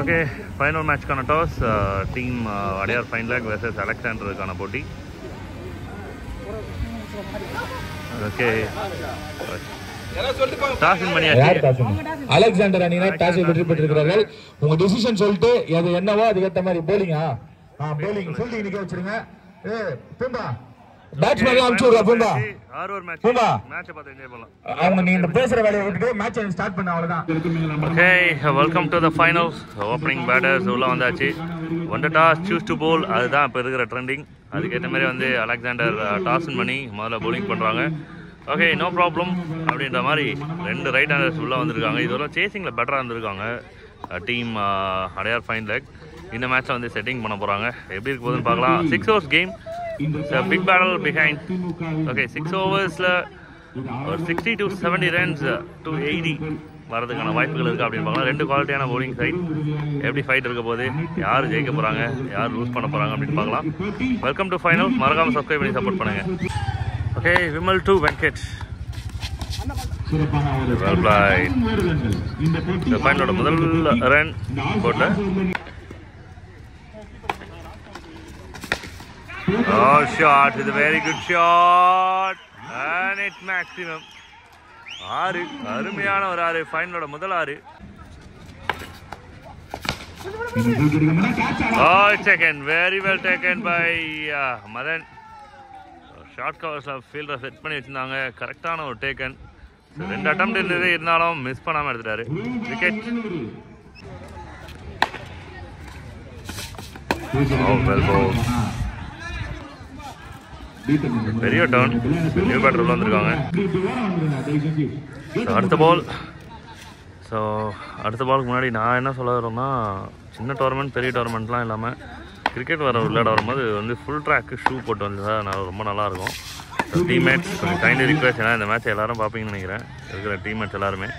Okay, final மேட்ச்க்கான toss. Team Adyar fine leg versus அலெக்சாண்டருக்கான போட்டி. ஓகே, டாஸ் வின் பண்ணியாச்சு. அலெக்சாண்டர் அணியினர் டாஸை வெற்றி பெற்றிருக்கிறார்கள். உங்க டிசிஷன் சொல்லிட்டு அது என்னவோ அதுக்கேற்ற மாதிரி போலிங்கா போலிங் சொல்லிட்டு நிக்க வச்சிருங்க. பூம்பா பேட்ஸ்மேன் அனுப்பிச்சு விடுறா. பூம்பா பூம்பா மேட்சை பார்த்து என்ஜாய் பண்ணலாம். அவங்க நீ இந்த பேசுற வேலையை விட்டுட்டு மேட்சை ஸ்டார்ட் பண்ண அவ்வளவுதான். Okay, welcome to the finals. Opening batters உள்ள வந்தாச்சு. ஒன் டாஸ் சூஸ் டு போல், அதுதான் இப்போ இருக்கிற ட்ரெண்டிங். அதுக்கேற்ற மாதிரி வந்து அலெக்சாண்டர் டாஸ் பண்ணி முதல்ல போலிங் பண்ணுறாங்க. ஓகே, நோ ப்ராப்ளம் அப்படின்ற மாதிரி 2 ரைட் ஹேண்டர்ஸ் உள்ளே வந்திருக்காங்க. இதெல்லாம் சேசிங்கில் பெட்டராக இருந்திருக்காங்க டீம் அடையார் ஃபைன் லேக். இந்த மேட்ச்சில் வந்து செட்டிங் பண்ண போகிறாங்க. எப்படி இருக்க போகுதுன்னு பார்க்கலாம். 6 overs game, big battle behind. Okay, 6 overs ஒரு 60 to 70 runs to 80 வரதுக்கான வாய்ப்புகள் இருக்குது அப்படின்னு பார்க்கலாம். 2 குவாலிட்டியான பவுலிங் சைட். எப்படி ஃபைட் இருக்க போது, யார் ஜெயிக்க போகிறாங்க, யார் லூஸ் பண்ண போகிறாங்க அப்படின்னு பார்க்கலாம். Welcome to final. மறக்காமல் சப்ஸ்கிரைப் பண்ணி சப்போர்ட் பண்ணுங்கள். Okay, Vimal to Venkat. Well flight. இந்த ஃபைனலோட முதல் ரன் போட்ட. Oh, shot is a very good shot and it's maximum. 6 அருமையான ஒரு 6. ஃபைனலோட முதல் 6. Oh, taken, very well taken by Madan. Short கவர்ஸில் ஃபீல்டரை செட் பண்ணி வச்சுருந்தாங்க. கரெக்டான ஒரு டேக்கன். 2 அட்டெம்ப்ட் இருந்தது, இருந்தாலும் மிஸ் பண்ணாமல் எடுத்துட்டாரு. விக்கெட். பெரிய டர்ன். நியூ பேட்டர் உள்ள வந்திருக்காங்க. அடுத்த பால். ஸோ அடுத்த பாலுக்கு முன்னாடி நான் என்ன சொல்ல வரோம்னா, சின்ன டோர்னமெண்ட் பெரிய டோர்னமெண்ட்லாம் இல்லாமல் கிரிக்கெட் விளையாட வரும்போது வந்து ஃபுல் ட்ராக்கு ஷூ போட்டு வந்ததா நான் ரொம்ப நல்லாயிருக்கும். டீம்மேட்ஸ் கொஞ்சம் கைண்ட்லி ரிக்வெஸ்ட். ஏன்னா இந்த மேட்ச் எல்லோரும் பார்ப்பீங்கன்னு நினைக்கிறேன். இருக்கிற டீம்மேட்ஸ் எல்லாருமே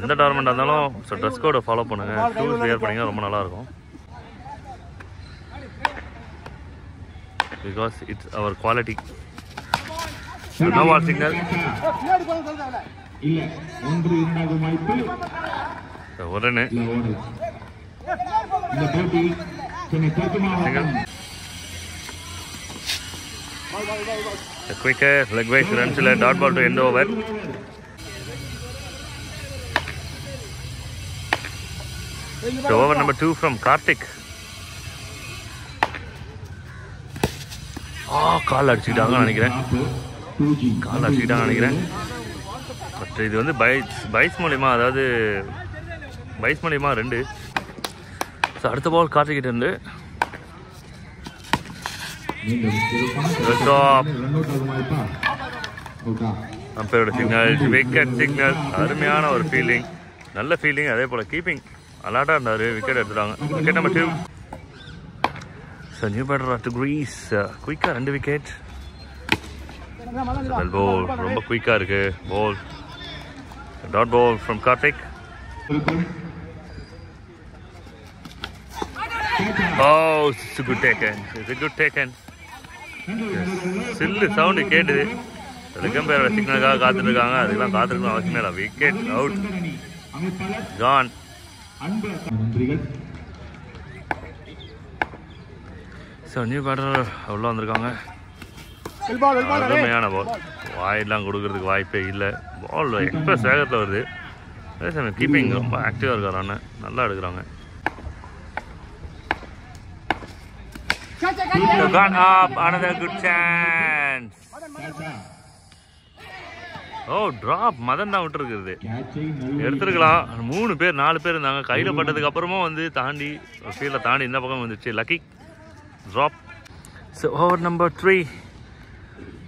எந்த டோர்னமெண்ட்டாக இருந்தாலும் ஸோ ட்ரெஸ் கோடை ஃபாலோ பண்ணுங்கள். ஷூஸ் வியர் பண்ணிங்கன்னா ரொம்ப நல்லாயிருக்கும். Because it's our quality. No ball signal. ஒரு run. The quicker leg wise runs a dot ball to end over. So over number 2 from Karthik. கால் அடிச்சுட்டாங்கன்னு நினைக்கிறேன். பட் இது வந்து பைஸ் மூலியமா, அதாவது பைஸ் மூலியமா 2. ஸோ அடுத்த பால் கார்த்திகிட்ட இருந்து அம்பையரோட சிக்னல், விக்கெட் சிக்னல். அருமையான ஒரு ஃபீல்டிங், நல்ல ஃபீல்டிங். அதே போல் கீப்பிங் அலாட்டாக இருந்தார். விக்கெட் எடுத்துட்டாங்க. Wicket number 2. So new batter to crease. குயிக்காக 2 விக்கெட். பால் ரொம்ப குயிக்காக இருக்கு. Ball dot ball from Karthik. Oh, it's a good taken. It's a good taken. சில்லு சவுண்டு கேட்டுது. லெக்கம்பேரோட சிக்னலுக்காக காத்துருக்காங்க. அதுக்கெல்லாம் காத்திருக்கணும் அவசியமே இல்லை. Wicket out. John. So new batter உள்ள வந்திருக்காங்க. அருமையான பால். வாயெல்லாம் கொடுக்கறதுக்கு வாய்ப்பே இல்லை. பால் எக்ஸ்பிரஸ் வேகத்தில் வருது. அதே சமயம் கீப்பிங் ரொம்ப ஆக்டிவாக இருக்கார் அண்ணன். நல்லா எடுக்கிறாங்க. Gone up, another good chance. Drop. Madan தான் விட்டுருக்குது. எடுத்துருக்கலாம். 3 பேர் 4 பேர் இருந்தாங்க. கையில் பட்டதுக்கு அப்புறமா வந்து தாண்டி ஃபீல்டில் தாண்டி இந்த பக்கம் வந்துச்சு. Lucky drop. So over number 3.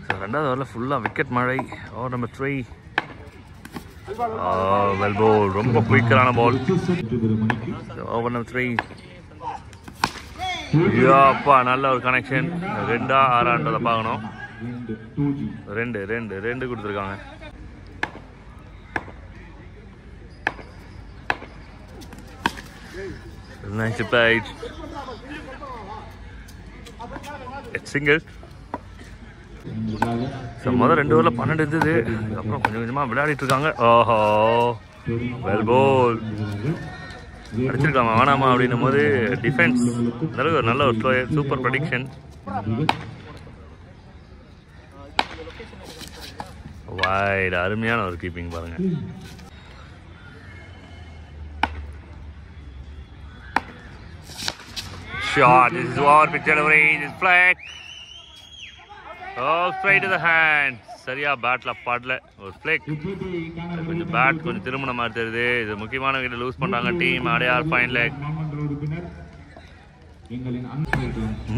So 2வது ஓவரில் ஃபுல்லாக விக்கெட் மழை. Over number 3. Well ball. ரொம்ப குயிக்கரான பால். Over number 3. ஐயோப்பா, நல்ல ஒரு கனெக்ஷன். 2ஆ 6ஆன்றதை பார்க்கணும். 2 கொடுத்துருக்காங்க. Nice played. It's single. முதல் 2 ஓவரில் 12 இருந்தது. அப்புறம் கொஞ்சம் கொஞ்சமாக விளையாடிட்டு இருக்காங்க. ஓஹோ, வெல் பால். அடிச்சிருக்காமா வேணாமா அப்படின்னும் போது டிஃபென்ஸ் அந்தளவுக்கு ஒரு நல்ல ஒரு ஸ்லோயர், சூப்பர் ப்ரடிக்ஷன். வைட், அருமையான ஒரு கீப்பிங் பாருங்க. Shot, this is over, big delivery, this flag. Oh, straight to the hand. சரியா பேட்ல படல, ஒரு ஃபிளேக். கொஞ்சம் பேட் கொஞ்சம் திரும்பின மாதிரி தெரியுது. இது முக்கியமான விக்கெட் லூஸ் பண்றாங்க டீம் அடையார் ஃபைன் லெக்.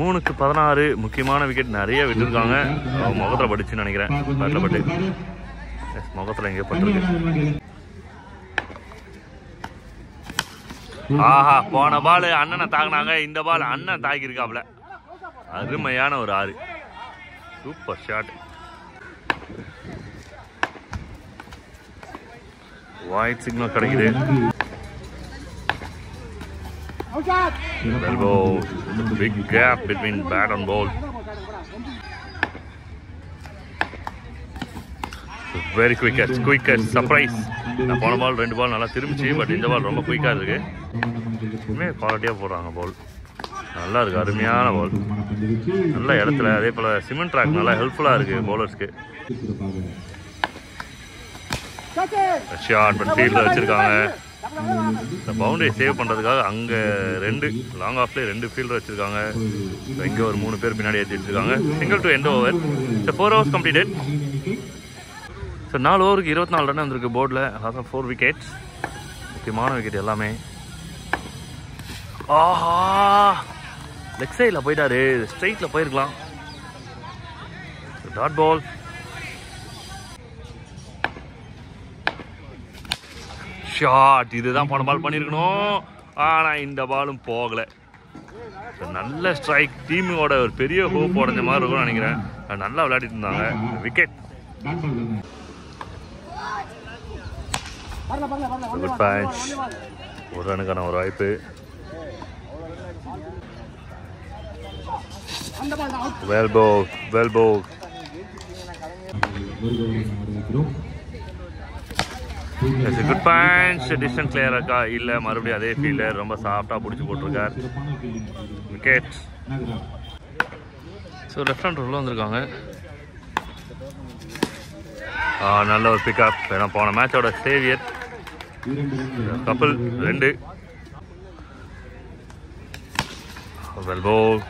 3-16 முக்கியமான விக்கெட் நிறைய விட்டுருக்காங்க. முகத்துல பட்டுச்சுன்னு நினைக்கிறேன். பேட்ல பட்டு முகத்துல எங்கே பட்டிருக்கு. ஆஹா, போன பால் அண்ணனை தாக்குனாங்க, இந்த பால் அண்ணன் தாக்கியிருக்காப்ல. அருமையான ஒரு 6, சூப்பர் ஷாட். ஒயிட் சிக்னல் கிடைக்குது. Elbow, big gap between bat and ball. Very quick catch, surprise. நான் போன பால் 2 பால் நல்லா திரும்பிச்சு, பட் இந்த பால் ரொம்ப குயிக்காக இருக்கு. இன்னுமே குவாலிட்டியாக போடுறாங்க பால், நல்லா இருக்கு, அருமையான பால், நல்ல இடத்துல. அதே போல் சிமெண்ட் ட்ராக் நல்லா ஹெல்ப்ஃபுல்லாக இருக்கு பவுலர்ஸ்க்கு. ஷார்ட் பட் ஃபீல்டில் வச்சுருக்காங்க. இந்த பவுண்டரி சேவ் பண்ணுறதுக்காக அங்கே 2 லாங் ஆஃப்லேயே 2 ஃபீல்டர் வச்சுருக்காங்க. இங்கே ஒரு 3 பேர் பின்னாடி ஏற்றி வச்சுருக்காங்க. Single to end over. 4 overs completed. So 4 ஓவருக்கு 24 ரன் வந்திருக்கு போர்டில். அதாவது 4 விக்கெட்ஸ், முக்கியமான விக்கெட் எல்லாமே. ஆஹா, லெக் சைடில் போயிட்டாரு, ஸ்ட்ரைட்டில் போயிருக்கலாம். Dot ball. ஷாட், இதுதான் போன பால் பண்ணியிருக்கணும், ஆனால் இந்த பாலும் போகலை. நல்ல ஸ்ட்ரைக், டீமோட ஒரு பெரிய ஹோப் உடஞ்ச மாதிரி இருக்கும்னு நினைக்கிறேன். நல்லா விளையாடிட்டு இருந்தாங்க. விக்கெட். குட் பேட்ச், ஒரு ரனுக்கான ஒரு வாய்ப்பு. வெல் போக். Good patch. டிஸ்டன்ஸ் கிளியர் இருக்கா? இல்லை, மறுபடியும் அதே ஃபீல்டர் ரொம்ப சாஃப்டாக பிடிச்சி போட்டிருக்கார். விக்கெட். ஸோ லெஃப்ட் ஹேண்ட் உள்ள வந்திருக்காங்க. நல்ல ஒரு பிக்அப். ஏன்னா போன மேட்சோட சேவியர் கபில் 2. வெல் போல்.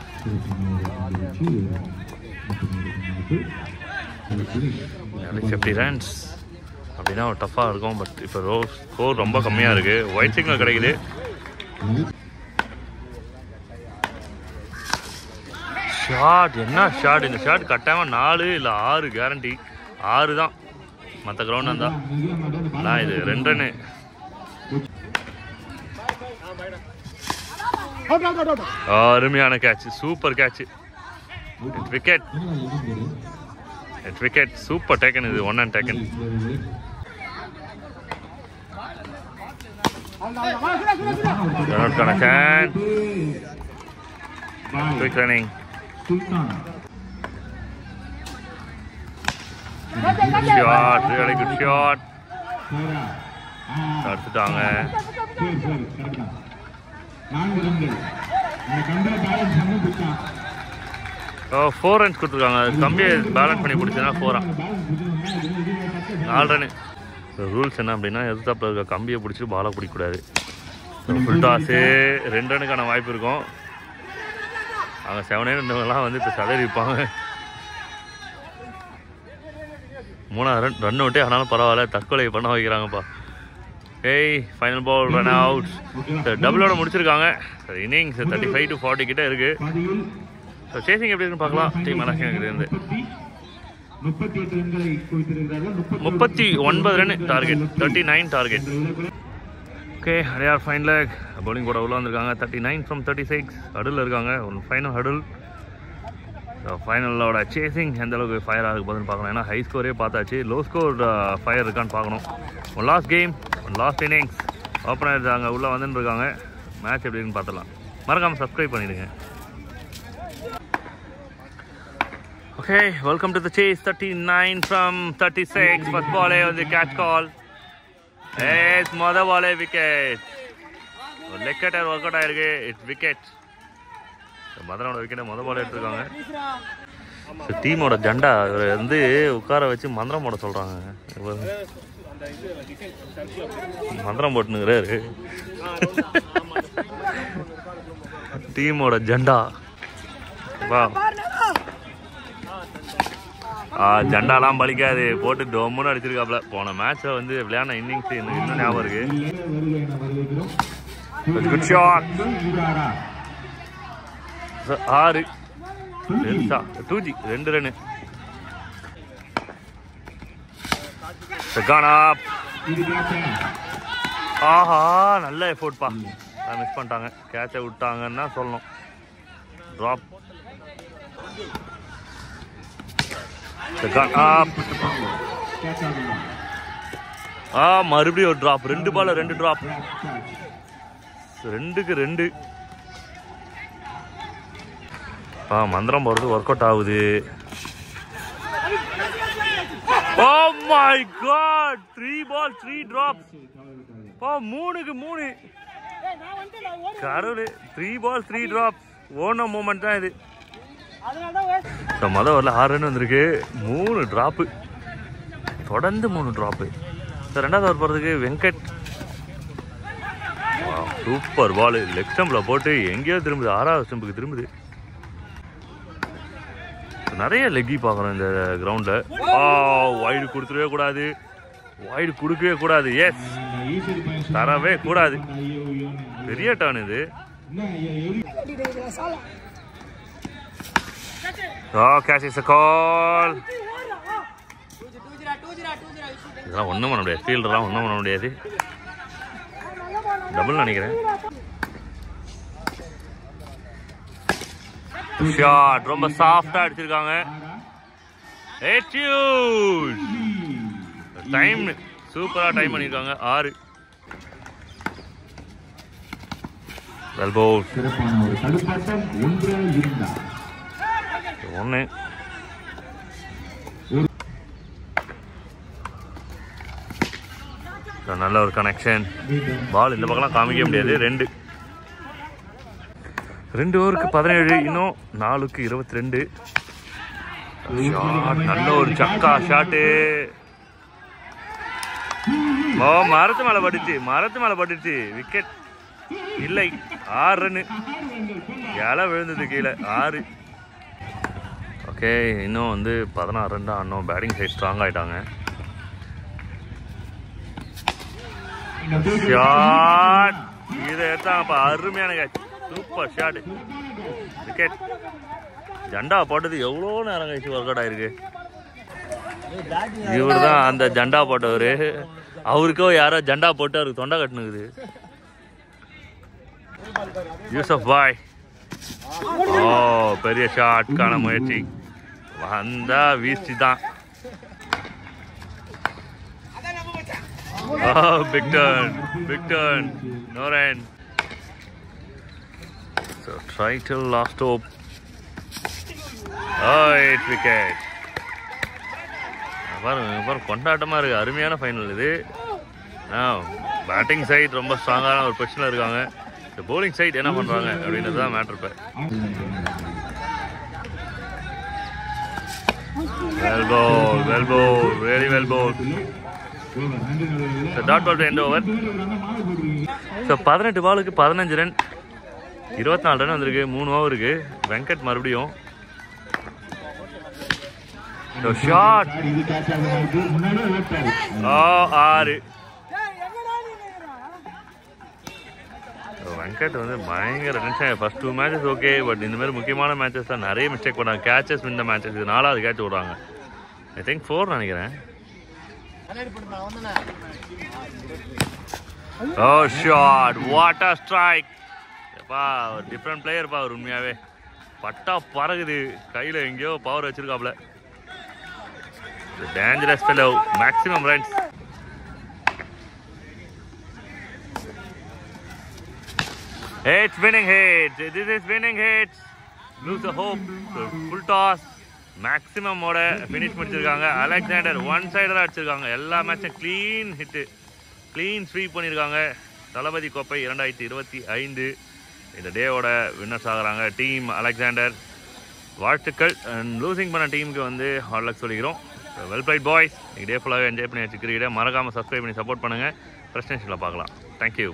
50 ரன்ஸ் அப்படின்னா ஒரு டஃப்பாக இருக்கும். பட் இப்போ ஸ்கோர் ரொம்ப கம்மியாக இருக்குது. ஒயிட் சிக்னல் கிடைக்குது. ஷாட், என்ன ஷாட்! இந்த ஷாட் கட்டாமல் 4 இல்லை 6 கேரண்டி. 6 தான் மற்ற கிரவுண்ட் இருந்தா. நான் இது 2 ரன்னு. அருமையான catch, super catch. Wicket, wicket, super taken. இது 1 and taken. Quick running. Shot, really good shot. தடுத்துட்டாங்க. 4 runs கொடுத்துருக்காங்க. கம்பியை பேலன்ஸ் பண்ணி பிடிச்சதுனா 4 4 ரன்னு. ரூல்ஸ் என்ன அப்படின்னா, எதிர்த்தாப்பில் இருக்க கம்பியை பிடிச்சிட்டு பாலை பிடிக்கக்கூடாது. ஃபுல் டாஸு 2 ரனுக்கான வாய்ப்பு இருக்கும். அவங்க 7 ரன்லாம் வந்து இப்போ சதறி இருப்பாங்க. 3 ரன் விட்டே ஆனாலும் பரவாயில்ல, தற்கொலை பண்ண வைக்கிறாங்கப்பா. ஏய், ஃபைனல் பால், ரன் அவுட். டபுளோட முடிச்சிருக்காங்க. இன்னிங்ஸ் 35 to 40 கிட்ட இருக்கு. ஸோ சேசிங் எப்படி இருக்குன்னு பார்க்கலாம். டீம் அலசிங்கிருந்து 39 run target, 39 target. Okay, Adyar fine leg bowling கூட உள்ள வந்திருக்காங்க. 39 from 36 ஹடில் இருக்காங்க. ஒரு ஃபைனல் ஹடில். ஃபைனலோட சேசிங் எந்த அளவுக்கு ஃபயர் ஆகுது போதுன்னு பார்க்கணும். ஏன்னா ஹை ஸ்கோரே பார்த்தாச்சு, லோ ஸ்கோர் ஃபயர் இருக்கான்னு பார்க்கணும். One last game, one last innings. Opener அங்கே உள்ளே வந்துன்னு இருக்காங்க. மேட்ச் எப்படின்னு பார்த்துலாம். மறக்காமல் சப்ஸ்கிரைப் பண்ணிடுங்க. Okay, welcome to the chase. 39 from 36. First பாலே வந்து கேட்ச் கால். மொதல் பாலே wicket. Leg cutter work out ஆயிருக்கு. It's wicket. மதனோட விக்கெட்டை பால் எடுத்துருக்காங்க. டீமோட ஜெண்டா வந்து உட்கார வச்சு மந்திரம் போட சொல்றாங்க. மந்திரம் போட்டுனுங்கிறாரு டீமோட ஜெண்டா. வா ஜெண்டாலாம் பலிக்காது, போட்டு டொம்முன்னு அடிச்சிருக்காப்ல. போன மேட்ச்ல வந்து விளையாடின இன்னிங்ஸ் எனக்கு இன்னும் ஞாபகம் இருக்கு. Good shot. 6 2G 2 run. ஆஹா நல்ல எஃபோர்ட் பா. மிஸ் பண்ணிட்டாங்க, கேட்சை விட்டாங்கன்னா சொல்லணும். ட்ராப். மறுபடியும் ஒரு டிராப். 2 பால் 2 டிராப். 2க்கு 2. மந்திரம் போறது ஒர்க் அவுட் ஆகுது. Oh my god, 3 balls 3 drops. 3க்கு 3. கடவுளே, 3 balls 3 drops. ஓன மூமெண்ட் தான் இது. மொதல் வரல 6 ரன் வந்திருக்கு. 3 டிராப்பு தொடர்ந்து 3 டிராப்பு. ரெண்டாவது ஓவர் போறதுக்கு வெங்கட். சூப்பர் பால். லெக் ஸ்டம்பில் போட்டு எங்கேயோ திரும்புது, 6வது ஸ்டம்புக்கு திரும்புது. நிறைய லெக்கி பார்க்குறோம் இந்த கிரவுண்டில். வைடு கொடுத்துடவே கூடாது, வைடு கொடுக்கவே கூடாது. எஸ், தரவே கூடாது. பெரிய டர்ன் இது. Catch is a call. இதெல்லாம் ஒன்றும் பண்ண முடியாது, ஃபீல்டெல்லாம் ஒன்றும் பண்ண முடியாது. டபுள் நினைக்கிறேன். ஷாட் ரொம்ப சாஃப்டா அடிச்சிருக்காங்க. டைம் சூப்பரா டைம் பண்ணிருக்காங்க. 6 வெல் பவுல். 1 நல்ல ஒரு கனெக்ஷன். பால் இந்த பக்கம்லாம் காமிக்க முடியாது. 2 ஓவருக்கு 17. இன்னும் 4க்கு 22. நல்ல ஒரு சக்கா ஷாட்டு. மரத்து மேல பட்டுச்சு, மரத்து மேல பட்டுச்சு. விக்கெட் இல்லை. 6 ரன். இலை விழுந்தது கீழே. 6. ஓகே, இன்னும் வந்து 16 ரன் தான். இன்னும் பேட்டிங் சைட் ஸ்ட்ராங் ஆயிட்டாங்க. ஷாட் இதை எடுத்தாங்கப்பா. அருமையான கேட்ச். Super shot. விக்கெட். ஜண்டா போட்டது எவ்வளோ நேரம் கழிச்சு ஒர்க் அவுட் ஆயிருக்கு. இவர் தான் அந்த ஜண்டா போட்டவர். அவருக்கோ யாரோ ஜண்டா போட்டு அவருக்கு தொண்டை கட்டுனுக்குது. யூசப் பாய். பெரிய ஷாட்கான முயற்சி. வந்தா வீச்சு தான். Big turn, big turn. No run. So try till last hope. It's wicket. பாருங்க கொண்டாட்டமா இருக்கு. அருமையான ஃபைனல் இது. பேட்டிங் சைட் ரொம்ப ஸ்ட்ராங்கான ஒரு பொசிஷன்ல இருக்காங்க. இந்த bowling சைட் என்ன பண்றாங்க அப்படின்றது தான் மேட்டர். இப்ப well bowled, well bowled, really well bowled. Dot ball to end over. So 18 பாலுக்கு 15 ரன், 24 ரன் வந்திருக்கு 3 ஓவருக்கு. வெங்கட் மறுபடியும் ஷாட். 6. வெங்கட் வந்து பயங்கர tension. First 2 matches okay, but இந்த மாதிரி முக்கியமான மேட்சஸ் தான் நிறைய மிஸ்டேக் பண்ணாங்க. Catches win the matches. இது 4வது கேட்ச் விடுறாங்க. ஐ திங்க் 4 நினைக்கிறேன். Oh shot, what a strike. பா ஒரு டிஃப்ரெண்ட் பிளேயர் பா. அவர் உண்மையாவே பட்டா பறகுது. கையில் எங்கேயோ பவர் வச்சிருக்காப்ல. Dangerous fellow. Maximum runs. It's winning hits. This is winning hits. Lose the hope. Full toss. மேக்ஸிமமோட ஃபினிஷ் முடிச்சிருக்காங்க. அலெக்சாண்டர் 1 சைடராக அடிச்சிருக்காங்க. எல்லா மேட்சும் க்ளீன் ஹிட்டு, க்ளீன் ஸ்வீப் பண்ணியிருக்காங்க. தளபதி கோப்பை 2025 இந்த டேவோட வின்னர்ஸ் ஆகிறாங்க டீம் அலெக்சாண்டர். வாழ்த்துக்கள். அண்ட் லூசிங் பண்ண டீமுக்கு வந்து ஹார்ட் லக் சொல்லிக்கிறோம். Well played boys. டே ஃபுல்லாகவே என்ஜாய் பண்ணி வச்சு கிரிக்கெட்டை மறக்காமல் சப்ஸ்கிரைப் பண்ணி சப்போர்ட் பண்ணுங்கள். பிரச்சனை பார்க்கலாம். தேங்க்யூ.